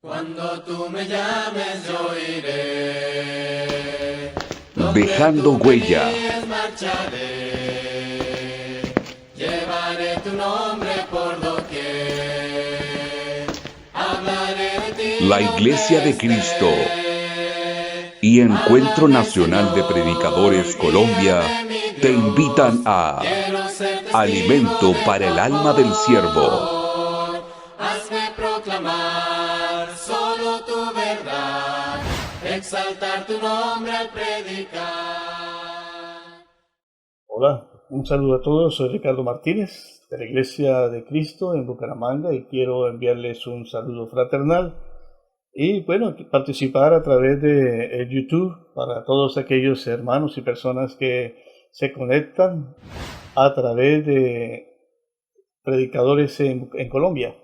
Cuando tú me llames yo iré, donde Dejando tú me huella. guíes marcharé, llevaré tu nombre por doquier, hablaré de ti La Iglesia donde de Cristo esté. y Encuentro Háblame Nacional de Señor, Predicadores Colombia guíame mi te invitan Dios, a quiero ser testigo Alimento de tu para el alma del siervo. amor. Hazme proclamar solo tu verdad, exaltar tu nombre al predicar. Hola, un saludo a todos. Soy Ricardo Martínez de la Iglesia de Cristo en Bucaramanga y quiero enviarles un saludo fraternal y bueno, participar a través de YouTube para todos aquellos hermanos y personas que se conectan a través de predicadores en Colombia.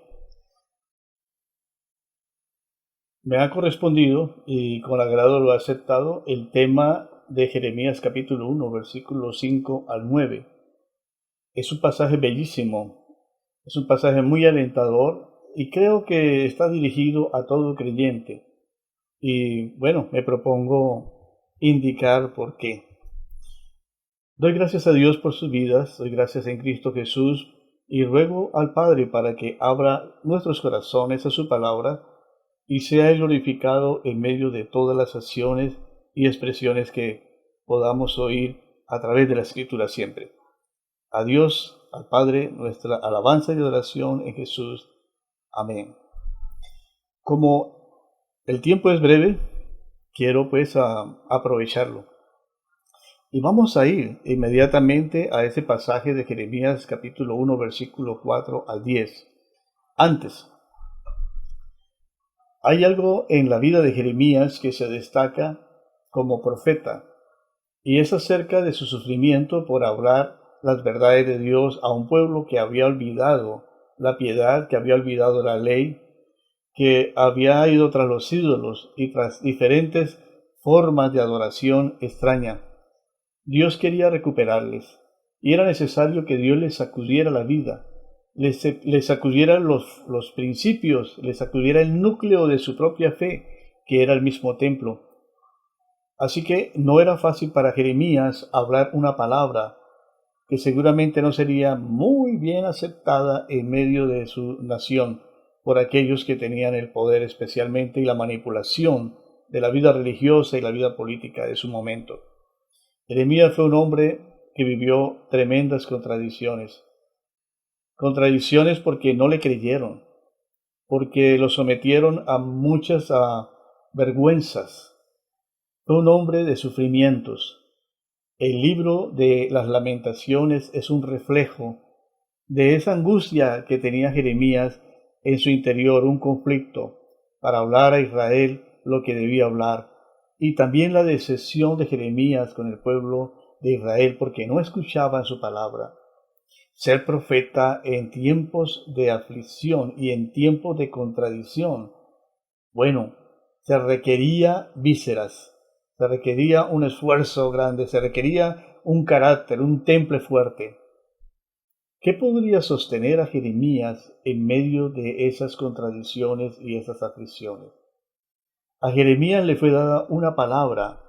Me ha correspondido y con agrado lo he aceptado el tema de Jeremías capítulo 1, versículos 5 al 9. Es un pasaje bellísimo, es un pasaje muy alentador y creo que está dirigido a todo creyente. Y bueno, me propongo indicar por qué. Doy gracias a Dios por sus vidas, doy gracias en Cristo Jesús y ruego al Padre para que abra nuestros corazones a su palabra y sea Él glorificado en medio de todas las acciones y expresiones que podamos oír a través de la Escritura siempre. A Dios, al Padre, nuestra alabanza y adoración en Jesús. Amén. Como el tiempo es breve, quiero pues aprovecharlo. Y vamos a ir inmediatamente a ese pasaje de Jeremías capítulo 1, versículo 4 al 10. Antes, hay algo en la vida de Jeremías que se destaca como profeta, y es acerca de su sufrimiento por hablar las verdades de Dios a un pueblo que había olvidado la piedad, que había olvidado la ley, que había ido tras los ídolos y tras diferentes formas de adoración extraña. Dios quería recuperarles y era necesario que Dios les sacudiera la vida, les sacudiera los principios, les sacudiera el núcleo de su propia fe, que era el mismo templo. Así que no era fácil para Jeremías hablar una palabra que seguramente no sería muy bien aceptada en medio de su nación por aquellos que tenían el poder especialmente y la manipulación de la vida religiosa y la vida política de su momento. Jeremías fue un hombre que vivió tremendas contradicciones. Contradicciones porque no le creyeron, porque lo sometieron a muchas vergüenzas. Fue un hombre de sufrimientos. El libro de las Lamentaciones es un reflejo de esa angustia que tenía Jeremías en su interior, un conflicto para hablar a Israel lo que debía hablar, y también la decepción de Jeremías con el pueblo de Israel porque no escuchaban su palabra. Ser profeta en tiempos de aflicción y en tiempos de contradicción, bueno, se requería vísceras, se requería un esfuerzo grande, se requería un carácter, un temple fuerte. ¿Qué podría sostener a Jeremías en medio de esas contradicciones y esas aflicciones? A Jeremías le fue dada una palabra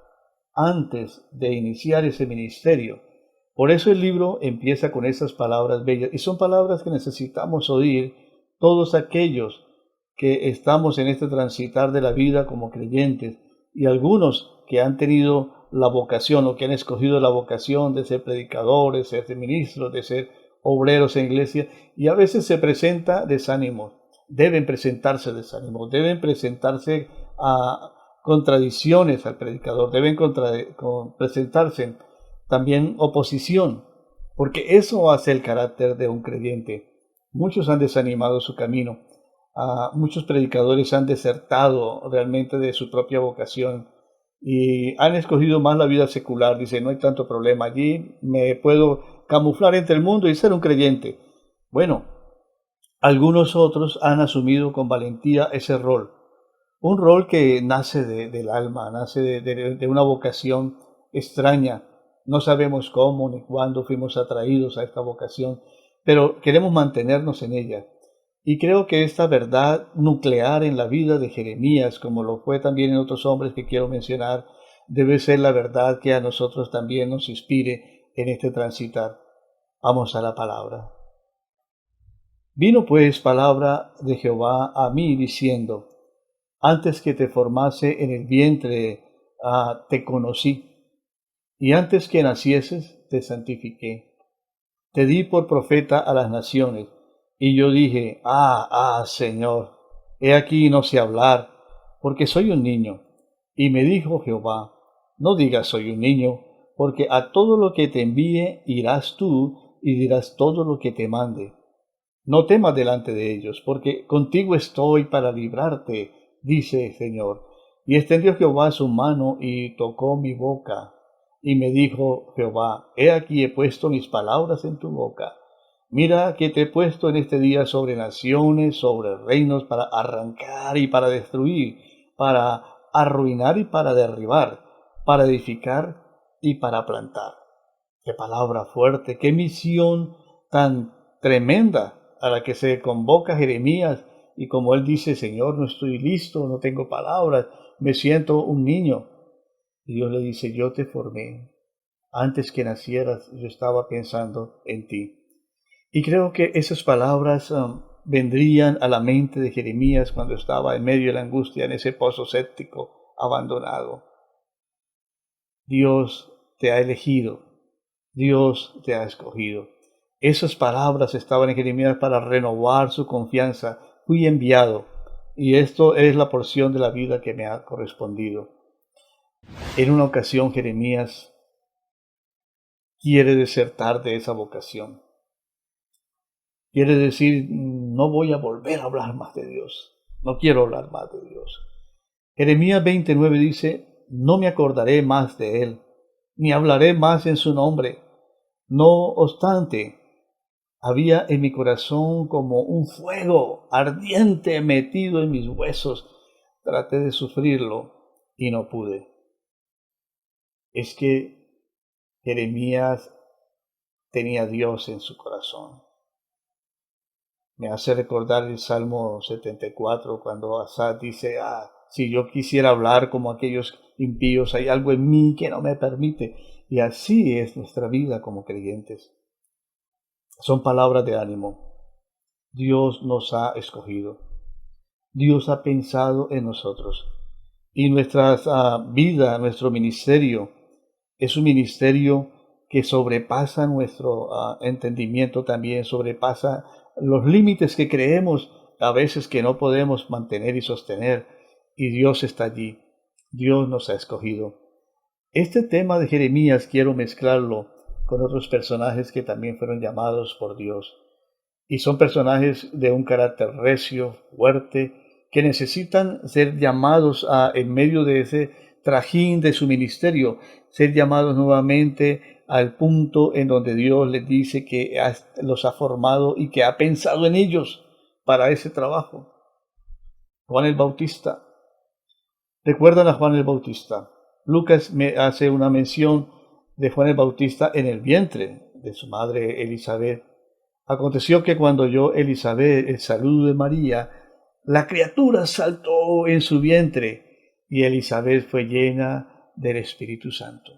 antes de iniciar ese ministerio. Por eso el libro empieza con esas palabras bellas y son palabras que necesitamos oír todos aquellos que estamos en este transitar de la vida como creyentes y algunos que han tenido la vocación o que han escogido la vocación de ser predicadores, de ser ministros, de ser obreros en iglesia y a veces se presenta desánimo. Deben presentarse desánimo, deben presentarse a contradicciones al predicador, deben presentarse también oposición, porque eso hace el carácter de un creyente. Muchos han desanimado su camino, muchos predicadores han desertado realmente de su propia vocación y han escogido más la vida secular. Dicen, no hay tanto problema allí, me puedo camuflar entre el mundo y ser un creyente. Bueno, algunos otros han asumido con valentía ese rol, un rol que nace del alma, nace de una vocación extraña. No sabemos cómo ni cuándo fuimos atraídos a esta vocación, pero queremos mantenernos en ella. Y creo que esta verdad nuclear en la vida de Jeremías, como lo fue también en otros hombres que quiero mencionar, debe ser la verdad que a nosotros también nos inspire en este transitar. Vamos a la palabra. Vino pues palabra de Jehová a mí diciendo, antes que te formase en el vientre, te conocí, y antes que nacieses te santifiqué. Te di por profeta a las naciones. Y yo dije, Señor, he aquí no sé hablar, porque soy un niño. Y me dijo Jehová, no digas soy un niño, porque a todo lo que te envíe irás tú y dirás todo lo que te mande. No temas delante de ellos, porque contigo estoy para librarte, dice el Señor. Y extendió Jehová su mano y tocó mi boca. Y me dijo Jehová, he aquí he puesto mis palabras en tu boca. Mira que te he puesto en este día sobre naciones, sobre reinos, para arrancar y para destruir, para arruinar y para derribar, para edificar y para plantar. Qué palabra fuerte, qué misión tan tremenda a la que se convoca Jeremías. Y como él dice, Señor, no estoy listo, no tengo palabras, me siento un niño. Y Dios le dice, yo te formé. Antes que nacieras, yo estaba pensando en ti. Y creo que esas palabras vendrían a la mente de Jeremías cuando estaba en medio de la angustia, en ese pozo séptico, abandonado. Dios te ha elegido, Dios te ha escogido. Esas palabras estaban en Jeremías para renovar su confianza. Fui enviado, y esto es la porción de la vida que me ha correspondido. En una ocasión Jeremías quiere desertar de esa vocación. Quiere decir, no voy a volver a hablar más de Dios. No quiero hablar más de Dios. Jeremías 29 dice, no me acordaré más de él, ni hablaré más en su nombre. No obstante, había en mi corazón como un fuego ardiente metido en mis huesos. Traté de sufrirlo y no pude. Es que Jeremías tenía a Dios en su corazón. Me hace recordar el Salmo 74 cuando Asaf dice, si yo quisiera hablar como aquellos impíos, hay algo en mí que no me permite. Y así es nuestra vida como creyentes. Son palabras de ánimo. Dios nos ha escogido. Dios ha pensado en nosotros. Y nuestra vida, nuestro ministerio, es un ministerio que sobrepasa nuestro entendimiento también, sobrepasa los límites que creemos a veces que no podemos mantener y sostener. Y Dios está allí. Dios nos ha escogido. Este tema de Jeremías quiero mezclarlo con otros personajes que también fueron llamados por Dios. Y son personajes de un carácter recio, fuerte, que necesitan ser llamados en medio de ese trajín de su ministerio, ser llamados nuevamente al punto en donde Dios les dice que los ha formado y que ha pensado en ellos para ese trabajo. Juan el Bautista. ¿Recuerdan a Juan el Bautista? Lucas me hace una mención de Juan el Bautista en el vientre de su madre Elizabeth. Aconteció que cuando oyó Elizabeth el saludo de María, la criatura saltó en su vientre y Elizabeth fue llena del Espíritu Santo.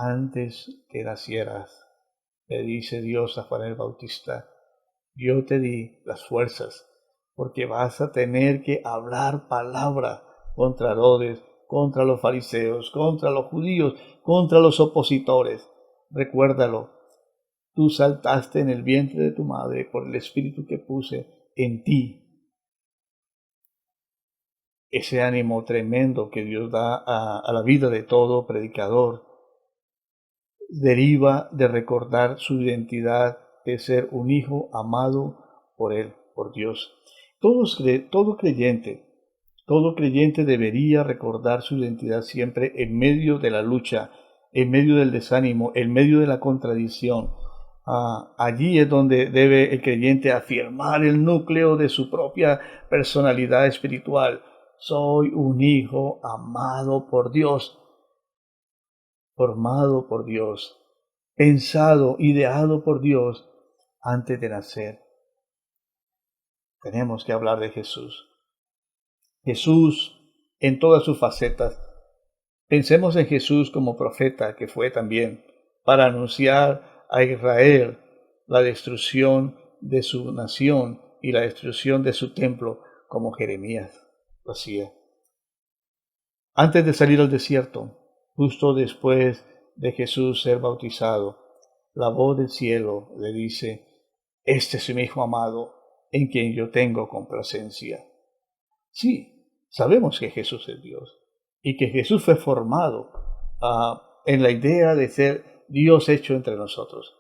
Antes que nacieras, le dice Dios a Juan el Bautista, yo te di las fuerzas porque vas a tener que hablar palabra contra Herodes, contra los fariseos, contra los judíos, contra los opositores. Recuérdalo. Tú saltaste en el vientre de tu madre por el espíritu que puse en ti. Ese ánimo tremendo que Dios da a la vida de todo predicador deriva de recordar su identidad de ser un hijo amado por Él, por Dios. Todo creyente debería recordar su identidad siempre en medio de la lucha, en medio del desánimo, en medio de la contradicción. Allí es donde debe el creyente afirmar el núcleo de su propia personalidad espiritual. Soy un hijo amado por Dios, formado por Dios, pensado, ideado por Dios antes de nacer. tenemos que hablar de Jesús. Jesús en todas sus facetas. Pensemos en Jesús como profeta que fue también para anunciar a Israel la destrucción de su nación y la destrucción de su templo, como Jeremías lo hacía. Antes de salir al desierto, justo después de Jesús ser bautizado, la voz del cielo le dice: este es mi Hijo amado, en quien yo tengo complacencia. Sí, sabemos que Jesús es Dios y que Jesús fue formado en la idea de ser Dios hecho entre nosotros.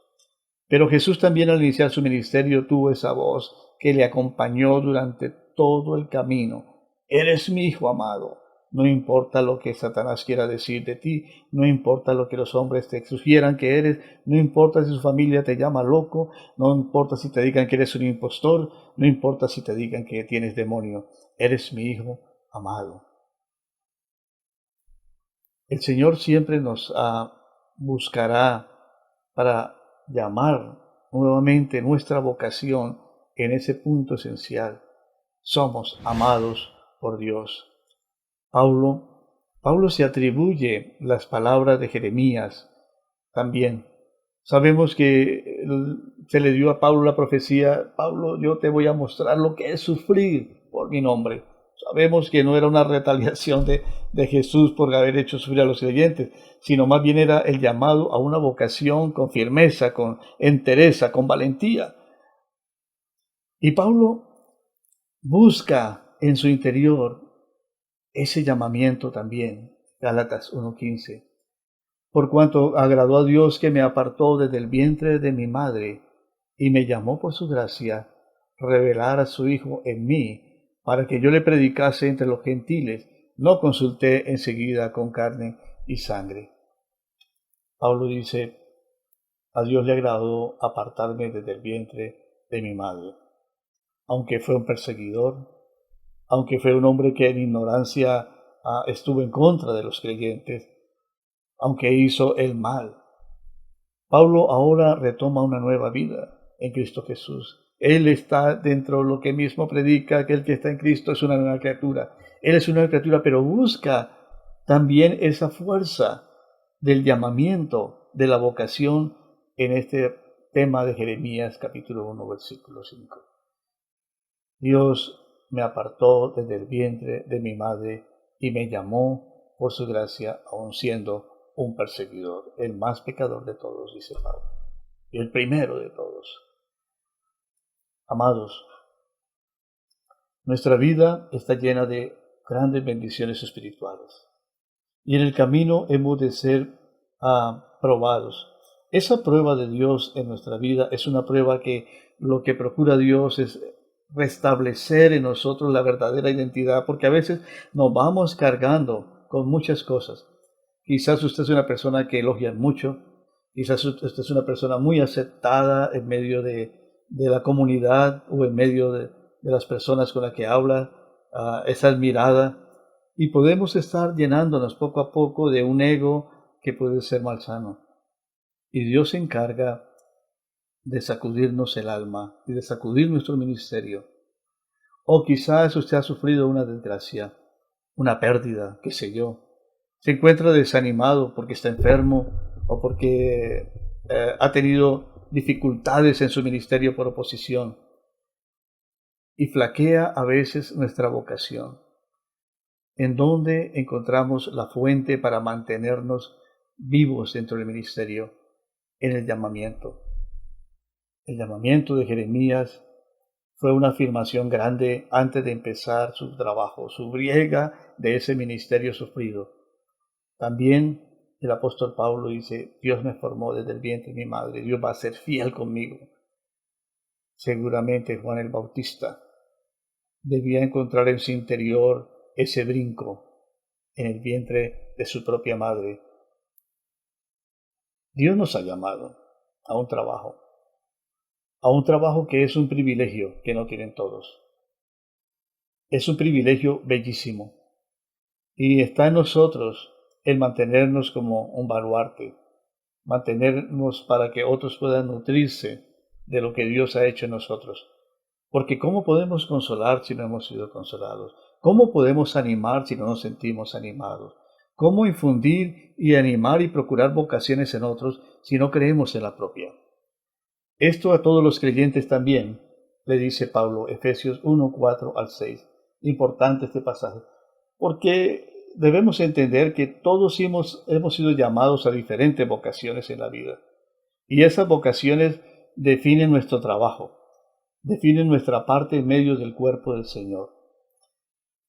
Pero Jesús también al iniciar su ministerio tuvo esa voz que le acompañó durante todo el camino. Eres mi Hijo amado. No importa lo que Satanás quiera decir de ti, no importa lo que los hombres te sugieran que eres, no importa si su familia te llama loco, no importa si te digan que eres un impostor, no importa si te digan que tienes demonio, eres mi Hijo amado. El Señor siempre nos buscará para llamar nuevamente nuestra vocación en ese punto esencial. Somos amados por Dios. Pablo se atribuye las palabras de Jeremías también. Sabemos que se le dio a Pablo la profecía: Pablo, yo te voy a mostrar lo que es sufrir por mi nombre. Sabemos que no era una retaliación de Jesús por haber hecho sufrir a los creyentes, sino más bien era el llamado a una vocación con firmeza, con entereza, con valentía. Y Pablo busca en su interior ese llamamiento también. Gálatas 1:15. Por cuanto agradó a Dios que me apartó desde el vientre de mi madre y me llamó por su gracia, revelar a su Hijo en mí, para que yo le predicase entre los gentiles, no consulté enseguida con carne y sangre. Pablo dice: a Dios le agradó apartarme desde el vientre de mi madre. Aunque fue un perseguidor, aunque fue un hombre que en ignorancia estuvo en contra de los creyentes, aunque hizo el mal, Pablo ahora retoma una nueva vida en Cristo Jesús. Él está dentro de lo que mismo predica, que el que está en Cristo es una nueva criatura. Él es una nueva criatura, pero busca también esa fuerza del llamamiento, de la vocación en este tema de Jeremías capítulo 1, versículo 5. Dios me apartó desde el vientre de mi madre y me llamó por su gracia, aun siendo un perseguidor, el más pecador de todos, dice Pablo, y el primero de todos. Amados, nuestra vida está llena de grandes bendiciones espirituales y en el camino hemos de ser probados. Esa prueba de Dios en nuestra vida es una prueba que lo que procura Dios es restablecer en nosotros la verdadera identidad, porque a veces nos vamos cargando con muchas cosas. Quizás usted es una persona que elogia mucho, quizás usted es una persona muy aceptada en medio de la comunidad o en medio de las personas con las que habla, es admirada, y podemos estar llenándonos poco a poco de un ego que puede ser malsano. Y Dios se encarga de sacudirnos el alma y de sacudir nuestro ministerio. O quizás usted ha sufrido una desgracia, una pérdida, qué sé yo. Se encuentra desanimado porque está enfermo o porque ha tenido dificultades en su ministerio por oposición. Y flaquea a veces nuestra vocación. ¿En dónde encontramos la fuente para mantenernos vivos dentro del ministerio? En el llamamiento. El llamamiento de Jeremías fue una afirmación grande antes de empezar su trabajo, su briega de ese ministerio sufrido. También el apóstol Pablo dice: Dios me formó desde el vientre de mi madre, Dios va a ser fiel conmigo. Seguramente Juan el Bautista debía encontrar en su interior ese brinco en el vientre de su propia madre. Dios nos ha llamado a un trabajo que es un privilegio que no tienen todos. Es un privilegio bellísimo y está en nosotros el mantenernos como un baluarte, mantenernos para que otros puedan nutrirse de lo que Dios ha hecho en nosotros. Porque ¿cómo podemos consolar si no hemos sido consolados? ¿Cómo podemos animar si no nos sentimos animados? ¿Cómo infundir y animar y procurar vocaciones en otros si no creemos en la propia? Esto a todos los creyentes también, le dice Pablo, Efesios 1, 4 al 6. Importante este pasaje, porque debemos entender que todos hemos sido llamados a diferentes vocaciones en la vida. Y esas vocaciones definen nuestro trabajo, definen nuestra parte en medio del cuerpo del Señor.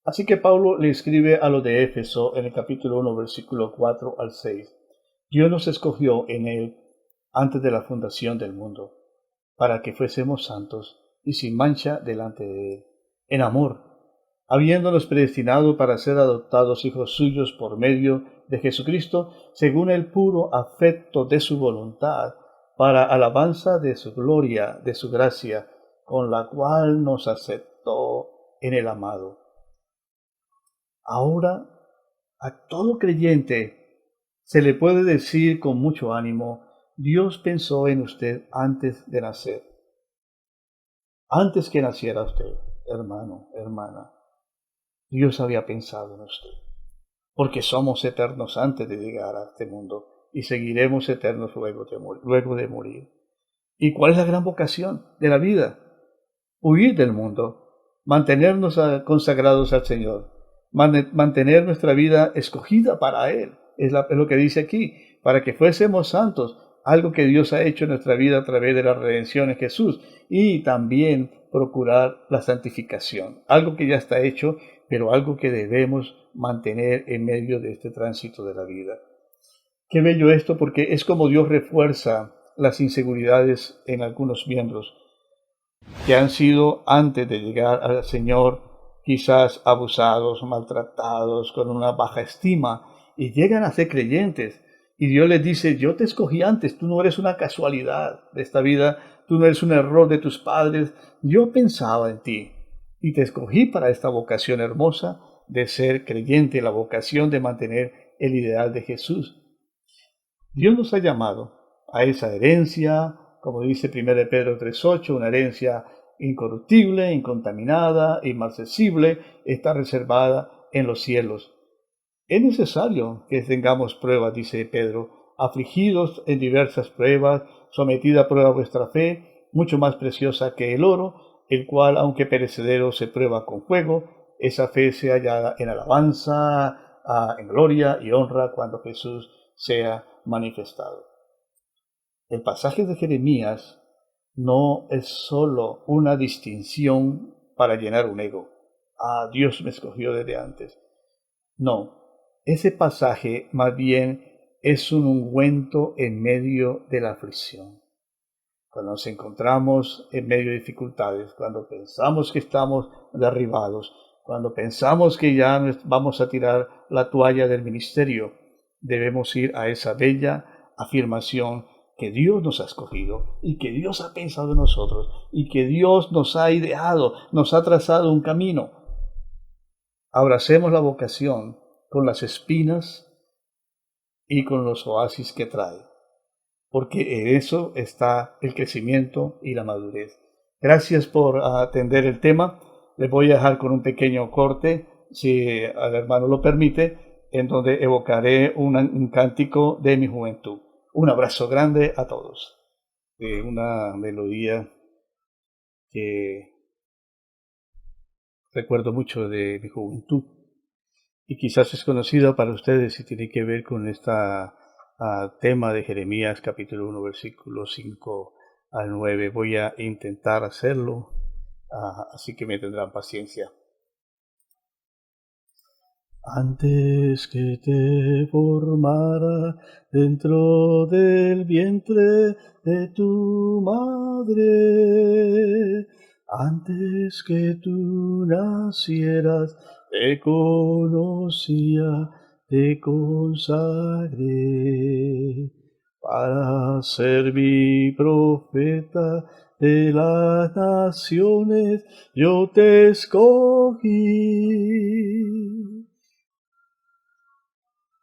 Así que Pablo le escribe a los de Éfeso en el capítulo 1, versículo 4 al 6. Dios nos escogió en él antes de la fundación del mundo, para que fuésemos santos y sin mancha delante de él, en amor, habiéndonos predestinado para ser adoptados hijos suyos por medio de Jesucristo, según el puro afecto de su voluntad, para alabanza de su gloria, de su gracia, con la cual nos aceptó en el amado. Ahora, a todo creyente se le puede decir con mucho ánimo, Dios pensó en usted antes de nacer. Antes que naciera usted, hermano, hermana, Dios había pensado en usted. Porque somos eternos antes de llegar a este mundo y seguiremos eternos luego de morir. ¿Y cuál es la gran vocación de la vida? Huir del mundo, mantenernos consagrados al Señor, mantener nuestra vida escogida para Él. Es lo que dice aquí, para que fuésemos santos, algo que Dios ha hecho en nuestra vida a través de la redención en Jesús, y también procurar la santificación, algo que ya está hecho, pero algo que debemos mantener en medio de este tránsito de la vida. Qué bello esto, porque es como Dios refuerza las inseguridades en algunos miembros que han sido antes de llegar al Señor quizás abusados, maltratados, con una baja estima, y llegan a ser creyentes. Y Dios les dice, yo te escogí antes, tú no eres una casualidad de esta vida, tú no eres un error de tus padres, yo pensaba en ti y te escogí para esta vocación hermosa de ser creyente, la vocación de mantener el ideal de Jesús. Dios nos ha llamado a esa herencia, como dice 1 Pedro 3:8, una herencia incorruptible, incontaminada, inmarcesible, está reservada en los cielos. Es necesario que tengamos pruebas, dice Pedro, afligidos en diversas pruebas, sometida a prueba vuestra fe, mucho más preciosa que el oro, el cual, aunque perecedero, se prueba con fuego, esa fe sea hallada en alabanza, en gloria y honra cuando Jesús sea manifestado. El pasaje de Jeremías no es solo una distinción para llenar un ego. Ah, Dios me escogió desde antes. No, ese pasaje más bien es un ungüento en medio de la aflicción. Cuando nos encontramos en medio de dificultades, cuando pensamos que estamos derribados, cuando pensamos que ya vamos a tirar la toalla del ministerio, debemos ir a esa bella afirmación que Dios nos ha escogido y que Dios ha pensado en nosotros y que Dios nos ha ideado, nos ha trazado un camino. Abracemos la vocación con las espinas y con los oasis que trae, porque en eso está el crecimiento y la madurez. Gracias por atender el tema. Les voy a dejar con un pequeño corte, si al hermano lo permite, en donde evocaré un cántico de mi juventud. Un abrazo grande a todos. Una melodía que recuerdo mucho de mi juventud y quizás es conocida para ustedes y tiene que ver con este tema de Jeremías capítulo 1 versículos 5 al 9. Voy a intentar hacerlo, así que me tendrán paciencia. Antes que te formara dentro del vientre de tu madre, antes que tú nacieras, te conocía, te consagré para ser mi profeta de las naciones, yo te escogí.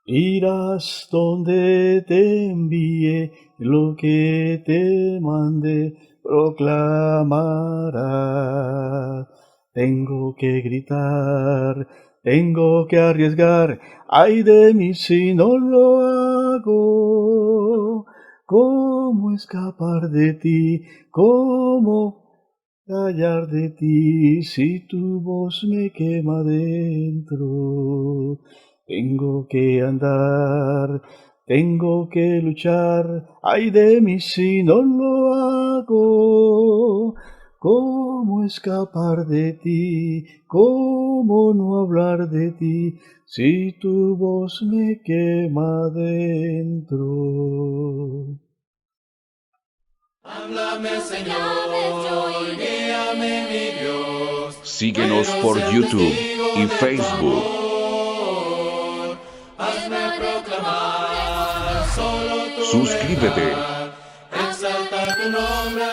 Irás donde te envíe, lo que te mande, proclamará. Tengo que gritar, tengo que arriesgar, ay de mí si no lo hago. ¿Cómo escapar de ti? ¿Cómo callar de ti si tu voz me quema dentro? Tengo que andar, tengo que luchar, ay de mí si no lo hago. ¿Cómo escapar de ti? ¿Cómo no hablar de ti si tu voz me quema dentro? Háblame, Señor, guíame, mi Dios. Síguenos Quiero por ser YouTube testigo y de tu Facebook. amor. Hazme proclamar solo tu Suscríbete. verdad. Exaltar tu nombre.